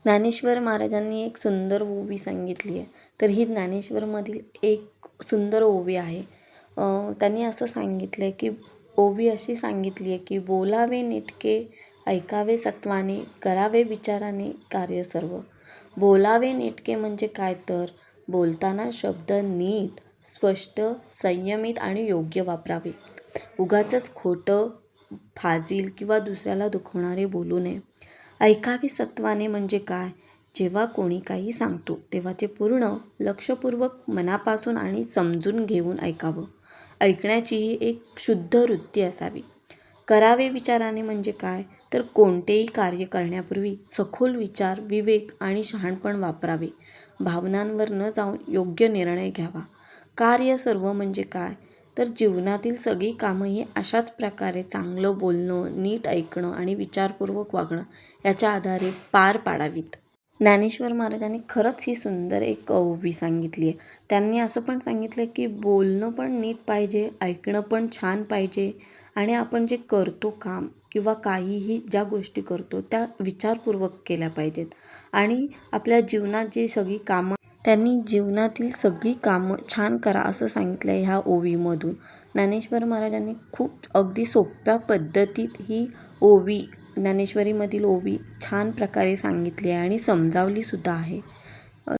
ज्ञानेश्वर महाराजांनी एक सुंदर ओवी सांगितली आहे. तर ही ज्ञानेश्वरमधील एक सुंदर ओवी आहे. त्यांनी असं सांगितलं आहे की ओवी अशी सांगितली आहे की बोलावे नेटके, ऐकावे सत्वाने, करावे विचाराने कार्य सर्व. बोलावे नेटके म्हणजे काय, तर बोलताना शब्द नीट, स्पष्ट, संयमित आणि योग्य वापरावे. उगाचच खोटं, फाजील किंवा दुसऱ्याला दुखवणारे बोलू नये. ऐकावे सत्वाने म्हणजे काय, जेव्हा कोणी काही सांगतो तेव्हा ते पूर्ण लक्षपूर्वक मनापासून आणि समजून घेऊन ऐकावं. ऐकण्याची ही एक शुद्ध वृत्ती असावी. करावे विचाराने म्हणजे काय, तर कोणतेही कार्य करण्यापूर्वी सखोल विचार, विवेक आणि शहाणपण वापरावे. भावनांवर न जाऊन योग्य निर्णय घ्यावा. कार्य सर्व म्हणजे काय, तर जीवनातील सगळी कामं ही अशाच प्रकारे चांगलं बोलणं, नीट ऐकणं आणि विचारपूर्वक वागणं याच्या आधारे पार पाडावीत. ज्ञानेश्वर महाराजांनी खरंच ही सुंदर एक ओवी सांगितली आहे. त्यांनी असं पण सांगितलं की बोलणं पण नीट पाहिजे, ऐकणं पण छान पाहिजे आणि आपण जे करतो काम किंवा काहीही ज्या गोष्टी करतो त्या विचारपूर्वक केल्या पाहिजेत. आणि आपल्या जीवनात जी सगळी कामं, त्यांनी जीवनातील सगळी कामं छान करा असं सांगितलं आहे ह्या ओवीमधून. ज्ञानेश्वर महाराजांनी खूप अगदी सोप्या पद्धतीत ही ओवी, ज्ञानेश्वरीमधील ओवी छान प्रकारे सांगितली आहे आणि समजावलीसुद्धा आहे.